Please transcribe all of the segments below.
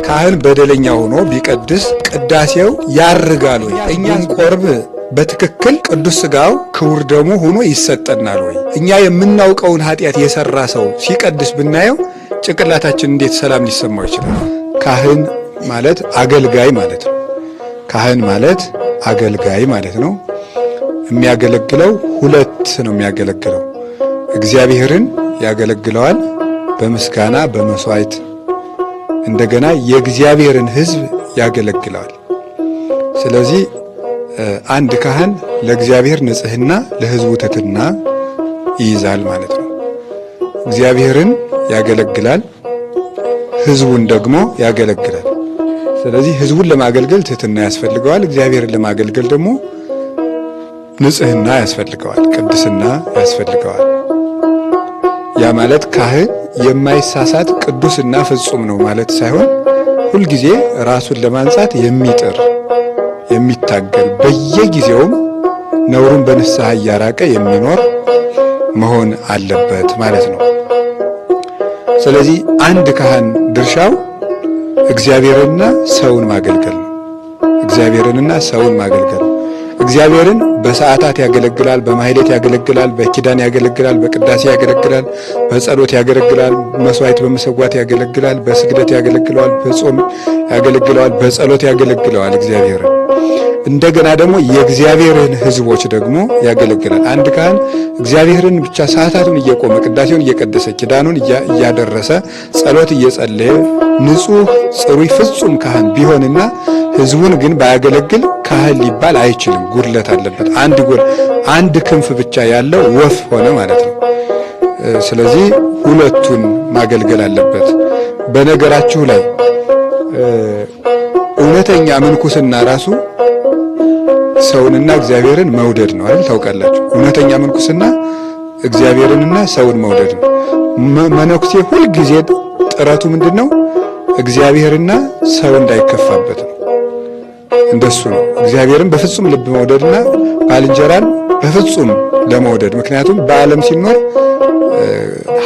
ካህን በደለኛ ሆኖ ቢቀድስ ቅዳሴው ያርጋል ወይ? እኛን ቆርብ በትክክል ቅዱስ ሥጋው ክቡር ደሙ ሆኖ ይሰጠናል ወይ? እኛ የምናውቀውን ኃጢአት የሰራ ሰው ሲቀድስ ብናየው ጭንቅላታችን እንዴት ሰላም ሊሰማው ይችላል? ካህን ማለት አገልጋይ ማለት ነው። ካህን ማለት አገልጋይ ማለት ነው። የሚያገለግለው ሁለት ነው የሚያገለግለው። እግዚአብሔርን ያገለግለዋል በምስጋና በመስዋዕት፣ እንደገና የእግዚአብሔርን ሕዝብ ያገለግለዋል። ስለዚህ አንድ ካህን ለእግዚአብሔር ንጽሕና ለሕዝቡ ትሕትና ይይዛል ማለት ነው። እግዚአብሔርን ያገለግላል፣ ሕዝቡን ደግሞ ያገለግላል። ስለዚህ ሕዝቡን ለማገልገል ትሕትና ያስፈልገዋል፣ እግዚአብሔርን ለማገልገል ደግሞ ንጽሕና ያስፈልገዋል፣ ቅድስና ያስፈልገዋል። ያ ማለት ካህን የማይሳሳት ቅዱስና ፍጹም ነው ማለት ሳይሆን ሁልጊዜ ራሱን ለማንጻት የሚጥር የሚታገል በየጊዜውም ነውሩን በንስሐ እያራቀ የሚኖር መሆን አለበት ማለት ነው። ስለዚህ አንድ ካህን ድርሻው እግዚአብሔርንና ሰውን ማገልገል ነው። እግዚአብሔርንና ሰውን ማገልገል ነው። እግዚአብሔርን በሰዓታት ያገለግላል፣ በማህሌት ያገለግላል፣ በኪዳን ያገለግላል፣ በቅዳሴ ያገለግላል፣ በጸሎት ያገለግላል፣ መስዋዕት በመሰዋት ያገለግላል፣ በስግደት ያገለግለዋል፣ በጾም ያገለግለዋል፣ በጸሎት ያገለግለዋል እግዚአብሔርን። እንደገና ደግሞ የእግዚአብሔርን ሕዝቦች ደግሞ ያገለግላል። አንድ ካህን እግዚአብሔርን ብቻ ሰዓታቱን እየቆመ ቅዳሴውን እየቀደሰ ኪዳኑን እያደረሰ ጸሎት እየጸለየ ንጹሕ ጽሩይ ፍጹም ካህን ቢሆንና ሕዝቡን ግን ባያገለግል ካህን ሊባል አይችልም። ጉድለት አለበት። አንድ ክንፍ ብቻ ያለው ወፍ ሆነ ማለት ነው። ስለዚህ ሁለቱን ማገልገል አለበት። በነገራችሁ ላይ እውነተኛ ምንኩስና ራሱ ሰውንና እግዚአብሔርን መውደድ ነው አይደል? ታውቃላችሁ። እውነተኛ ምንኩስና እግዚአብሔርንና ሰውን መውደድ ነው። መነኩሴ ሁልጊዜ ጥረቱ ምንድነው? እግዚአብሔርና ሰው እንዳይከፋበት ነው። እንደሱ ነው። እግዚአብሔርን በፍጹም ልብ መውደድና ባልንጀራን በፍጹም ለመውደድ። ምክንያቱም በዓለም ሲኖር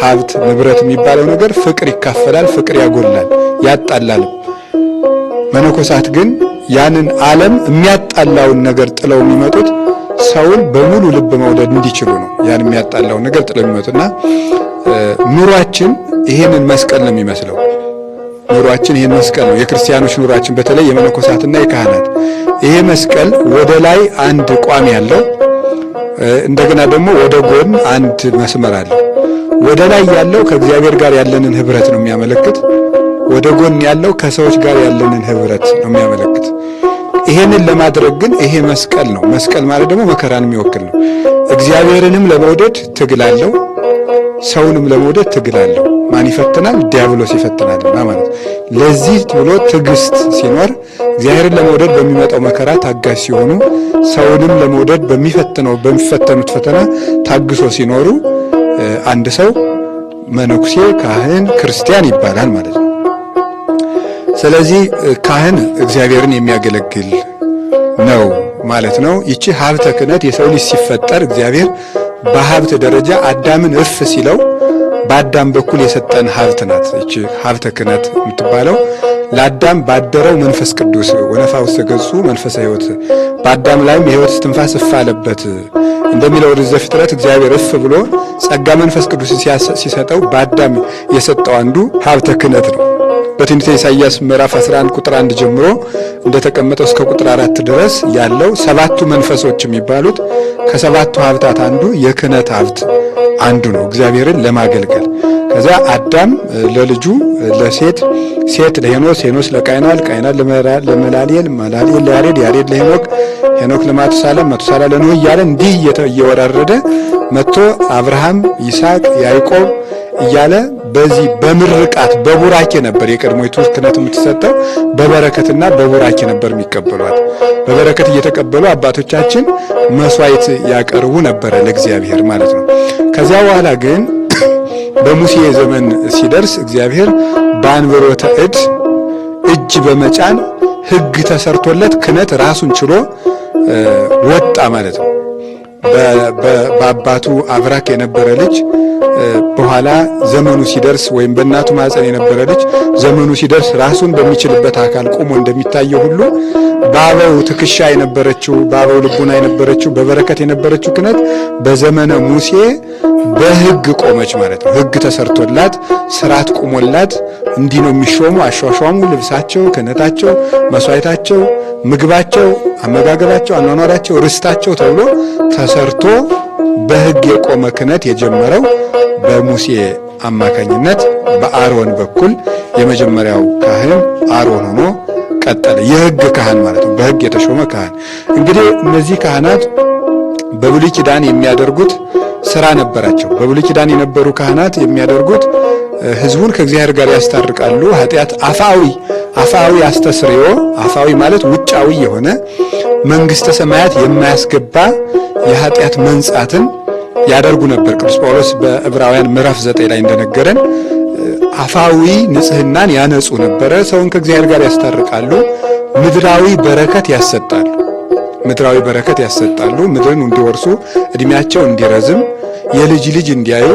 ሀብት ንብረት የሚባለው ነገር ፍቅር ይካፈላል፣ ፍቅር ያጎላል፣ ያጣላል። መነኮሳት ግን ያንን ዓለም የሚያጣላውን ነገር ጥለው የሚመጡት ሰውን በሙሉ ልብ መውደድ እንዲችሉ ነው። ያን የሚያጣላውን ነገር ጥለው የሚመጡና ኑሯችን ይሄንን መስቀል ነው የሚመስለው። ኑሯችን ይሄን መስቀል ነው። የክርስቲያኖች ኑሯችን በተለይ የመነኮሳትና የካህናት ይሄ መስቀል ወደ ላይ አንድ ቋሚ ያለው፣ እንደገና ደግሞ ወደ ጎን አንድ መስመር አለው። ወደ ላይ ያለው ከእግዚአብሔር ጋር ያለንን ህብረት ነው የሚያመለክት። ወደ ጎን ያለው ከሰዎች ጋር ያለንን ህብረት ነው የሚያመለክት። ይሄንን ለማድረግ ግን ይሄ መስቀል ነው። መስቀል ማለት ደግሞ መከራን የሚወክል ነው። እግዚአብሔርንም ለመውደድ ትግል አለው፣ ሰውንም ለመውደድ ትግል አለው። ማን ይፈትናል? ዲያብሎስ ይፈትናልና ማለት ነው። ለዚህ ብሎ ትዕግስት ሲኖር እግዚአብሔርን ለመውደድ በሚመጣው መከራ ታጋሽ ሲሆኑ፣ ሰውንም ለመውደድ በሚፈተኑት ፈተና ታግሶ ሲኖሩ አንድ ሰው መነኩሴ፣ ካህን፣ ክርስቲያን ይባላል ማለት ነው። ስለዚህ ካህን እግዚአብሔርን የሚያገለግል ነው ማለት ነው። ይቺ ሀብተ ክህነት የሰው ልጅ ሲፈጠር እግዚአብሔር በሀብት ደረጃ አዳምን እፍ ሲለው በአዳም በኩል የሰጠን ሀብት ናት። ይቺ ሀብተ ክህነት የምትባለው ለአዳም ባደረው መንፈስ ቅዱስ ወነፋ ውስተ ገጹ መንፈሰ ሕይወት፣ በአዳም ላይም የሕይወት እስትንፋስ እፍ አለበት እንደሚለው ወደ ዘፍጥረት እግዚአብሔር እፍ ብሎ ጸጋ መንፈስ ቅዱስ ሲሰጠው በአዳም የሰጠው አንዱ ሀብተ ክህነት ነው። በትንቢተ ኢሳይያስ ምዕራፍ 11 ቁጥር 1 ጀምሮ እንደተቀመጠው እስከ ቁጥር 4 ድረስ ያለው ሰባቱ መንፈሶች የሚባሉት ከሰባቱ ሀብታት አንዱ የክህነት ሀብት አንዱ ነው፣ እግዚአብሔርን ለማገልገል። ከዛ አዳም ለልጁ ለሴት፣ ሴት ለሄኖስ፣ ሄኖስ ለቃይናል፣ ቃይናል ለመላልኤል፣ መላልኤል ለያሬድ፣ ያሬድ ለሄኖክ፣ ሄኖክ ለማቱሳላ፣ ማቱሳላ ለኖህ እያለ እንዲህ እየወራረደ መጥቶ አብርሃም፣ ይስሐቅ፣ ያዕቆብ እያለ በዚህ በምርቃት በቡራኬ ነበር የቀድሞይቱ ክህነት የምትሰጠው። በበረከትና በቡራኬ ነበር የሚቀበሏት። በበረከት እየተቀበሉ አባቶቻችን መስዋዕት ያቀርቡ ነበረ ለእግዚአብሔር ማለት ነው። ከዚያ በኋላ ግን በሙሴ ዘመን ሲደርስ እግዚአብሔር በአንብሮተ እጅ በመጫን ሕግ ተሰርቶለት ክህነት ራሱን ችሎ ወጣ ማለት ነው። በአባቱ አብራክ የነበረ ልጅ በኋላ ዘመኑ ሲደርስ ወይም በእናቱ ማህፀን የነበረ ልጅ ዘመኑ ሲደርስ ራሱን በሚችልበት አካል ቆሞ እንደሚታየው ሁሉ በአበው ትከሻ የነበረችው በአበው ልቡና የነበረችው በበረከት የነበረችው ክህነት በዘመነ ሙሴ በሕግ ቆመች ማለት ነው። ሕግ ተሰርቶላት ስርዓት ቆሞላት እንዲህ ነው የሚሾሙ፣ አሿሿሙ፣ ልብሳቸው፣ ክህነታቸው፣ መስዋዕታቸው፣ ምግባቸው፣ አመጋገባቸው፣ አኗኗራቸው፣ ርስታቸው ተብሎ ተሰርቶ በሕግ የቆመ ክህነት የጀመረው በሙሴ አማካኝነት በአሮን በኩል የመጀመሪያው ካህን አሮን ሆኖ ቀጠለ። የሕግ ካህን ማለት ነው፣ በሕግ የተሾመ ካህን። እንግዲህ እነዚህ ካህናት በብሉይ ኪዳን የሚያደርጉት ስራ ነበራቸው። በብሉይ ኪዳን የነበሩ ካህናት የሚያደርጉት ሕዝቡን ከእግዚአብሔር ጋር ያስታርቃሉ። ኃጢአት አፋዊ አስተስርዮ፣ አፋዊ ማለት ውጫዊ የሆነ መንግስተ ሰማያት የማያስገባ የኃጢአት መንጻትን ያደርጉ ነበር። ቅዱስ ጳውሎስ በዕብራውያን ምዕራፍ 9 ላይ እንደነገረን አፋዊ ንጽህናን ያነጹ ነበረ። ሰውን ከእግዚአብሔር ጋር ያስታርቃሉ። ምድራዊ በረከት ያሰጣሉ። ምድርን እንዲወርሱ፣ እድሜያቸው እንዲረዝም፣ የልጅ ልጅ እንዲያዩ፣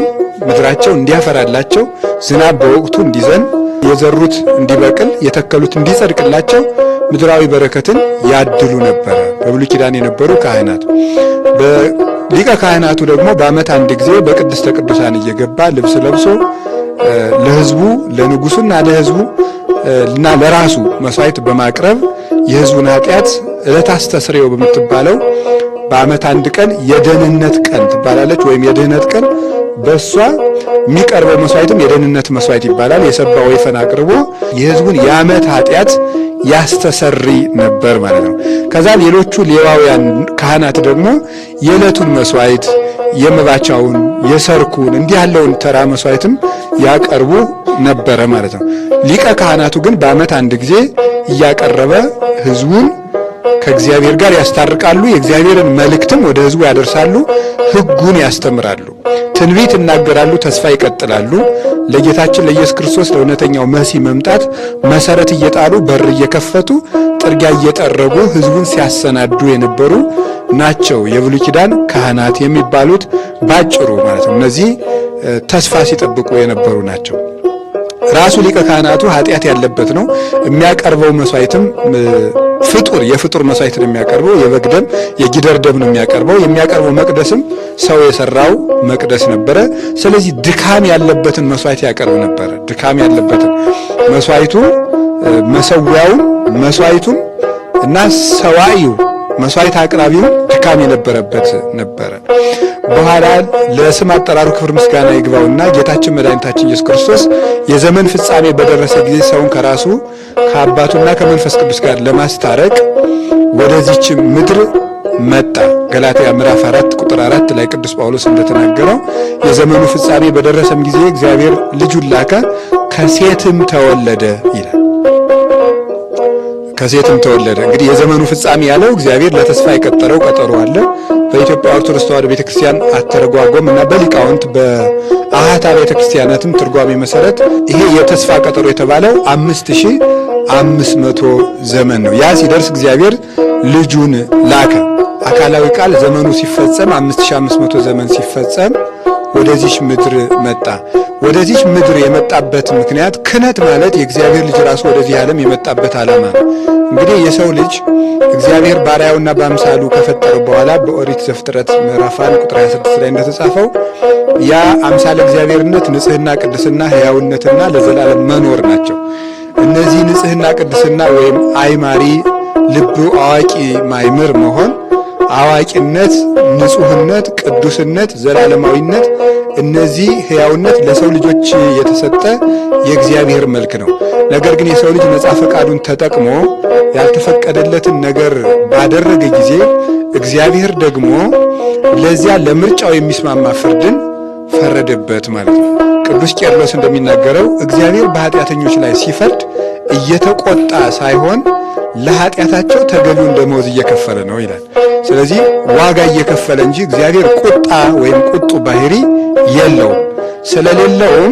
ምድራቸው እንዲያፈራላቸው፣ ዝናብ በወቅቱ እንዲዘን፣ የዘሩት እንዲበቅል፣ የተከሉት እንዲጸድቅላቸው ምድራዊ በረከትን ያድሉ ነበረ በብሉይ ኪዳን የነበሩ ካህናት። ሊቀ ካህናቱ ደግሞ በዓመት አንድ ጊዜ በቅድስተ ቅዱሳን እየገባ ልብስ ለብሶ ለሕዝቡ ለንጉሱና ለሕዝቡ እና ለራሱ መስዋዕት በማቅረብ የሕዝቡን ኃጢአት ዕለተ አስተስርዮ በምትባለው በዓመት አንድ ቀን የደህንነት ቀን ትባላለች፣ ወይም የድህነት ቀን። በእሷ የሚቀርበው መስዋዕትም የደህንነት መስዋዕት ይባላል። የሰባ ወይፈን አቅርቦ የሕዝቡን የዓመት ኃጢአት ያስተሰሪ ነበር ማለት ነው። ከዛ ሌሎቹ ሌዋውያን ካህናት ደግሞ የዕለቱን መስዋዕት፣ የመባቻውን፣ የሰርኩን እንዲህ ያለውን ተራ መስዋዕትም ያቀርቡ ነበረ ማለት ነው። ሊቀ ካህናቱ ግን በዓመት አንድ ጊዜ እያቀረበ ሕዝቡን ከእግዚአብሔር ጋር ያስታርቃሉ። የእግዚአብሔርን መልእክትም ወደ ሕዝቡ ያደርሳሉ። ሕጉን ያስተምራሉ። ትንቢት ይናገራሉ። ተስፋ ይቀጥላሉ። ለጌታችን ለኢየሱስ ክርስቶስ ለእውነተኛው መሲህ መምጣት መሰረት እየጣሉ በር እየከፈቱ ጥርጊያ እየጠረጉ ሕዝቡን ሲያሰናዱ የነበሩ ናቸው የብሉይ ኪዳን ካህናት የሚባሉት ባጭሩ ማለት ነው። እነዚህ ተስፋ ሲጠብቁ የነበሩ ናቸው። ራሱ ሊቀ ካህናቱ ኃጢአት ያለበት ነው። የሚያቀርበው መስዋዕትም የፍጡር መስዋዕት ነው የሚያቀርበው። የበግ ደም፣ የጊደር ደም ነው የሚያቀርበው መቅደስም ሰው የሰራው መቅደስ ነበረ። ስለዚህ ድካም ያለበትን መስዋዕት ያቀርብ ነበረ። ድካም ያለበትን መስዋዕቱ፣ መሰዊያውም፣ መስዋዕቱም እና ሰዋኢው መስዋዕት አቅራቢው ድካም የነበረበት ነበረ። በኋላ ለስም አጠራሩ ክብር ምስጋና ይግባውና ጌታችን መድኃኒታችን ኢየሱስ ክርስቶስ የዘመን ፍጻሜ በደረሰ ጊዜ ሰውን ከራሱ ከአባቱና ከመንፈስ ቅዱስ ጋር ለማስታረቅ ወደዚች ምድር መጣ። ገላትያ ምዕራፍ 4 ቁጥር 4 ላይ ቅዱስ ጳውሎስ እንደተናገረው የዘመኑ ፍጻሜ በደረሰም ጊዜ እግዚአብሔር ልጁን ላከ፣ ከሴትም ተወለደ ይላል። ከሴትም ተወለደ። እንግዲህ የዘመኑ ፍጻሜ ያለው እግዚአብሔር ለተስፋ የቀጠረው ቀጠሮ አለ። በኢትዮጵያ ኦርቶዶክስ ተዋሕዶ ቤተክርስቲያን አተረጓጎም እና በሊቃውንት በአሃታ ቤተክርስቲያናትም ትርጓሜ መሰረት ይሄ የተስፋ ቀጠሮ የተባለው 5500 ዘመን ነው። ያ ሲደርስ እግዚአብሔር ልጁን ላከ። አካላዊ ቃል ዘመኑ ሲፈጸም 5500 ዘመን ሲፈጸም ወደዚች ምድር መጣ። ወደዚች ምድር የመጣበት ምክንያት ክህነት ማለት የእግዚአብሔር ልጅ ራሱ ወደዚህ ዓለም የመጣበት ዓላማ ነው። እንግዲህ የሰው ልጅ እግዚአብሔር ባሪያውና በአምሳሉ ከፈጠረው በኋላ በኦሪት ዘፍጥረት ምዕራፍ 1 ቁጥር 26 ላይ እንደተጻፈው ያ አምሳለ እግዚአብሔርነት ንጽህና፣ ቅድስና፣ ሕያውነትና ለዘላለም መኖር ናቸው። እነዚህ ንጽህና፣ ቅድስና ወይም አይማሪ ልቡ አዋቂ ማይምር መሆን፣ አዋቂነት፣ ንጹህነት፣ ቅዱስነት፣ ዘላለማዊነት፣ እነዚህ ሕያውነት ለሰው ልጆች የተሰጠ የእግዚአብሔር መልክ ነው። ነገር ግን የሰው ልጅ ነጻ ፈቃዱን ተጠቅሞ ያልተፈቀደለትን ነገር ባደረገ ጊዜ እግዚአብሔር ደግሞ ለዚያ ለምርጫው የሚስማማ ፍርድን ፈረደበት ማለት ነው። ቅዱስ ቄርሎስ እንደሚናገረው እግዚአብሔር በኃጢአተኞች ላይ ሲፈርድ እየተቆጣ ሳይሆን ለኃጢአታቸው ተገቢውን ደመወዝ እየከፈለ ነው ይላል። ስለዚህ ዋጋ እየከፈለ እንጂ እግዚአብሔር ቁጣ ወይም ቁጡ ባህሪ የለውም። ስለሌለውም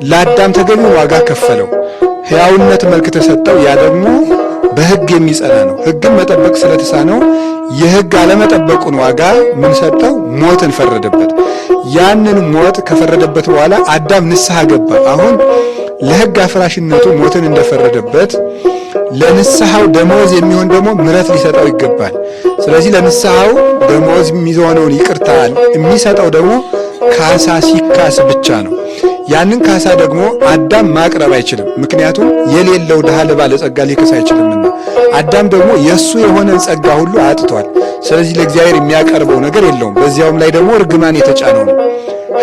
ለአዳም ተገቢውን ዋጋ ከፈለው። ሕያውነት መልክ ተሰጠው። ያ ደግሞ በሕግ የሚጸና ነው። ሕግን መጠበቅ ስለተሳነው የሕግ አለመጠበቁን ዋጋ ምን ሰጠው? ሞትን ፈረደበት። ያንን ሞት ከፈረደበት በኋላ አዳም ንስሐ ገባ። አሁን ለሕግ አፍራሽነቱ ሞትን እንደፈረደበት ለንስሐው ደመወዝ የሚሆን ደግሞ ምሕረት ሊሰጠው ይገባል። ስለዚህ ለንስሐው ደመወዝ የሚሆነውን ይቅርታ የሚሰጠው ደግሞ ካሳ ሲካስ ብቻ ነው። ያንን ካሳ ደግሞ አዳም ማቅረብ አይችልም። ምክንያቱም የሌለው ድሃ ለባለጸጋ ሊክስ አይችልምና፣ አዳም ደግሞ የእሱ የሆነን ጸጋ ሁሉ አጥቷል። ስለዚህ ለእግዚአብሔር የሚያቀርበው ነገር የለውም። በዚያውም ላይ ደግሞ እርግማን የተጫነው ነው።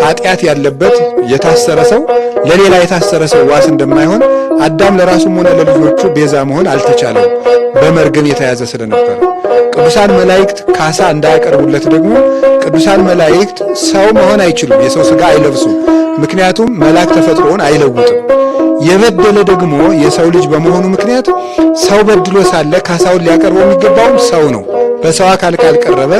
ኃጢአት ያለበት የታሰረ ሰው ለሌላ የታሰረ ሰው ዋስ እንደማይሆን አዳም ለራሱም ሆነ ለልጆቹ ቤዛ መሆን አልተቻለውም፣ በመርገም የተያዘ ስለነበረ። ቅዱሳን መላእክት ካሳ እንዳያቀርቡለት ደግሞ ቅዱሳን መላእክት ሰው መሆን አይችሉም፣ የሰው ሥጋ አይለብሱም። ምክንያቱም መልአክ ተፈጥሮውን አይለውጥም። የበደለ ደግሞ የሰው ልጅ በመሆኑ ምክንያት ሰው በድሎ ሳለ ካሳውን ሊያቀርበው የሚገባውም ሰው ነው። በሰው አካል ካልቀረበ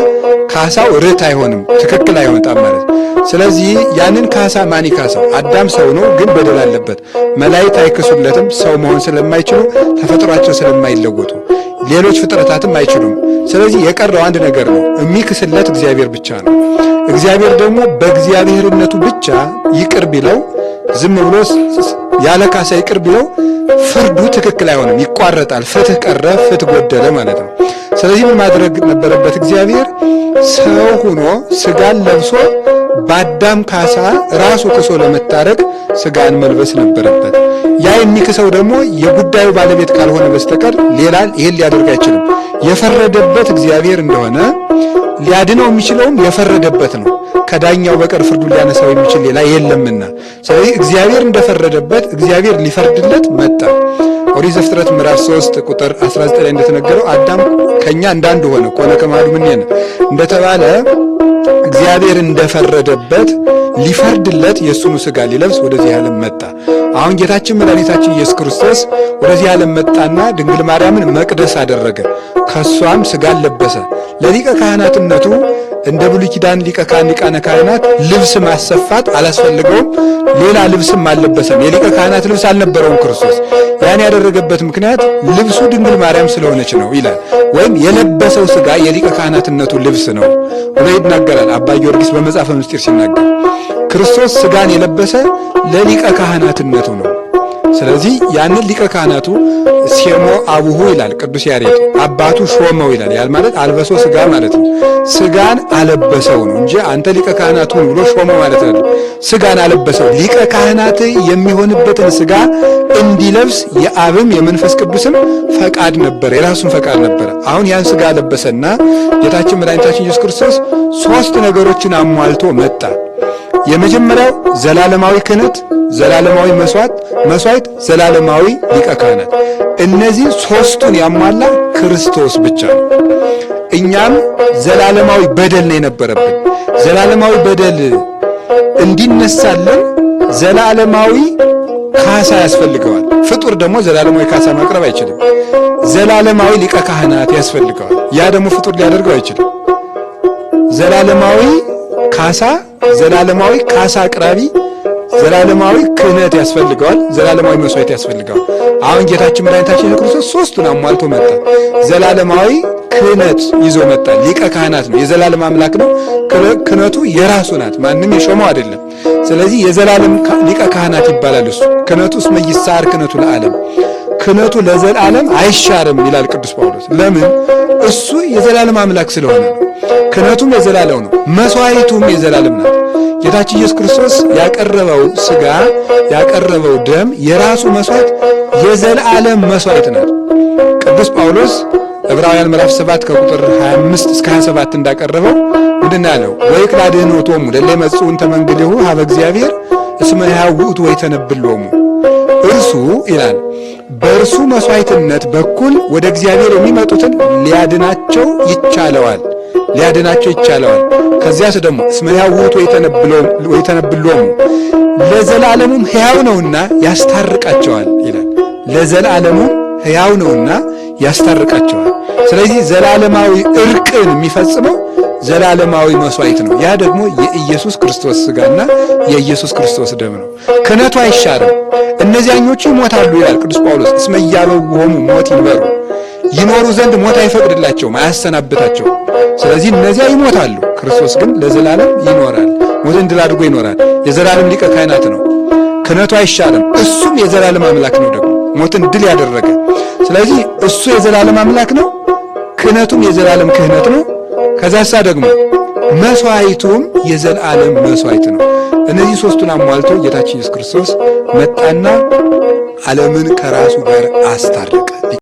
ካሳው ርት አይሆንም፣ ትክክል አይወጣም ማለት። ስለዚህ ያንን ካሳ ማን ይካሳው? አዳም ሰው ነው፣ ግን በደል አለበት። መላእክት አይክሱለትም፣ ሰው መሆን ስለማይችሉ ተፈጥሯቸው ስለማይለወጡ ሌሎች ፍጥረታትም አይችሉም። ስለዚህ የቀረው አንድ ነገር ነው፣ የሚክስለት እግዚአብሔር ብቻ ነው። እግዚአብሔር ደግሞ በእግዚአብሔርነቱ ብቻ ይቅር ቢለው፣ ዝም ብሎ ያለ ካሳ ይቅር ቢለው ፍርዱ ትክክል አይሆንም፣ ይቋረጣል። ፍትህ ቀረ፣ ፍትህ ጎደለ ማለት ነው። ስለዚህ ምን ማድረግ ነበረበት? እግዚአብሔር ሰው ሆኖ ስጋን ለብሶ በአዳም ካሳ ራሱ ክሶ ለመታረቅ ስጋን መልበስ ነበረበት። ያ የሚክሰው ደግሞ የጉዳዩ ባለቤት ካልሆነ በስተቀር ሌላ ይሄን ሊያደርግ አይችልም። የፈረደበት እግዚአብሔር እንደሆነ ሊያድነው የሚችለውም የፈረደበት ነው። ከዳኛው በቀር ፍርዱን ሊያነሳው የሚችል ሌላ የለምና፣ ስለዚህ እግዚአብሔር እንደፈረደበት እግዚአብሔር ሊፈርድለት መጣ። ኦሪት ዘፍጥረት ምዕራፍ 3 ቁጥር 19 ላይ እንደተነገረው አዳም ከኛ እንዳንዱ ሆነ ኮነ ከማዱ ምን እንደተባለ እግዚአብሔር እንደፈረደበት ሊፈርድለት የእሱኑ ሥጋ ሊለብስ ወደዚህ ዓለም መጣ። አሁን ጌታችን መድኃኒታችን ኢየሱስ ክርስቶስ ወደዚህ ዓለም መጣና ድንግል ማርያምን መቅደስ አደረገ። ከሷም ሥጋን ለበሰ። ለሊቀ ካህናትነቱ እንደ ብሉይ ኪዳን ሊቀ ካህን ሊቃነ ካህናት ልብስ ማሰፋት አላስፈልገውም። ሌላ ልብስም አልለበሰም። የሊቀ ካህናት ልብስ አልነበረውም ክርስቶስ። ያን ያደረገበት ምክንያት ልብሱ ድንግል ማርያም ስለሆነች ነው ይላል። ወይም የለበሰው ሥጋ የሊቀ ካህናትነቱ ልብስ ነው ብሎ ይናገራል አባ ጊዮርጊስ በመጽሐፈ ምስጢር ሲናገር። ክርስቶስ ሥጋን የለበሰ ለሊቀ ካህናትነቱ ነው። ስለዚህ ያንን ሊቀ ካህናቱ ሴሞ አቡሁ ይላል ቅዱስ ያሬድ፣ አባቱ ሾመው ይላል። ያል ማለት አልበሶ ሥጋ ማለት ነው። ሥጋን አለበሰው ነው እንጂ አንተ ሊቀ ካህናቱ ብሎ ሾመው ማለት አይደለም። ሥጋን አለበሰው። ሊቀ ካህናት የሚሆንበትን ሥጋ እንዲለብስ የአብም የመንፈስ ቅዱስም ፈቃድ ነበር፣ የራሱን ፈቃድ ነበር። አሁን ያን ሥጋ ለበሰና ጌታችን መድኃኒታችን ኢየሱስ ክርስቶስ ሦስት ነገሮችን አሟልቶ መጣ። የመጀመሪያው ዘላለማዊ ክህነት፣ ዘላለማዊ መስዋዕት፣ ዘላለማዊ ሊቀ ካህናት። እነዚህ ሦስቱን ያሟላ ክርስቶስ ብቻ ነው። እኛም ዘላለማዊ በደል ነው የነበረብን። ዘላለማዊ በደል እንዲነሳልን ዘላለማዊ ካሳ ያስፈልገዋል። ፍጡር ደግሞ ዘላለማዊ ካሳ ማቅረብ አይችልም። ዘላለማዊ ሊቀ ካህናት ያስፈልገዋል። ያ ደግሞ ፍጡር ሊያደርገው አይችልም። ዘላለማዊ ካሳ፣ ዘላለማዊ ካሳ አቅራቢ፣ ዘላለማዊ ክህነት ያስፈልገዋል። ዘላለማዊ መስዋዕት ያስፈልገዋል። አሁን ጌታችን መድኃኒታችን ክርስቶስ ሦስቱን አሟልቶ መጣ። ዘላለማዊ ክህነት ይዞ መጣ። ሊቀ ካህናት ነው። የዘላለም አምላክ ነው። ክህነቱ የራሱ ናት፣ ማንም የሾመው አይደለም። ስለዚህ የዘላለም ሊቀ ካህናት ይባላል። እሱ ክህነቱ እስመ ይሳር ክህነቱ ለዓለም፣ ክህነቱ ለዘላለም አይሻርም ይላል ቅዱስ ጳውሎስ። ለምን? እሱ የዘላለም አምላክ ስለሆነ ነው። ክህነቱም የዘላለም ነው፣ መስዋዕቱም የዘላለም ናት። ጌታችን ኢየሱስ ክርስቶስ ያቀረበው ሥጋ ያቀረበው ደም የራሱ መስዋዕት የዘላለም መስዋዕት ናት። ቅዱስ ጳውሎስ ዕብራውያን ምዕራፍ 7 ከቁጥር 25 እስከ 27 እንዳቀረበው ምንድን ያለው? ወይክላድኅኖቶሙ ለእለ ይመጽኡ እንተ መንግሌሁ ሀበ እግዚአብሔር እስመ ሕያው ውእቱ ወይተነብሎሙ። እርሱ ይላል በእርሱ መስዋዕትነት በኩል ወደ እግዚአብሔር የሚመጡትን ሊያድናቸው ይቻለዋል። ከዚያስ ደግሞ እስመ ሕያው ውእቱ ወይተነብሎሙ ለዘላለሙም ሕያው ነውና ያስታርቃቸዋል ይላል። ለዘላለሙም ሕያው ነውና ያስታርቃቸዋል። ስለዚህ ዘላለማዊ እርቅን የሚፈጽመው ዘላለማዊ መስዋዕት ነው። ያ ደግሞ የኢየሱስ ክርስቶስ ሥጋና የኢየሱስ ክርስቶስ ደም ነው። ክህነቱ አይሻርም። እነዚያኞቹ ይሞታሉ ይላል ቅዱስ ጳውሎስ። እስመ ኢያበውሆሙ ሞት ይንበሩ፣ ይኖሩ ዘንድ ሞት አይፈቅድላቸውም፣ አያሰናብታቸውም። ስለዚህ እነዚያ ይሞታሉ፣ ክርስቶስ ግን ለዘላለም ይኖራል። ሞትን ድል አድርጎ ይኖራል። የዘላለም ሊቀ ካህናት ነው። ክህነቱ አይሻርም። እሱም የዘላለም አምላክ ነው፣ ደግሞ ሞትን ድል ያደረገ። ስለዚህ እሱ የዘላለም አምላክ ነው፣ ክህነቱም የዘላለም ክህነት ነው። ከዛሳ ደግሞ መስዋዕቱም የዘላለም መስዋዕት ነው። እነዚህ ሶስቱን አሟልቶ ጌታችን ኢየሱስ ክርስቶስ መጣና ዓለምን ከራሱ ጋር አስታረቀ።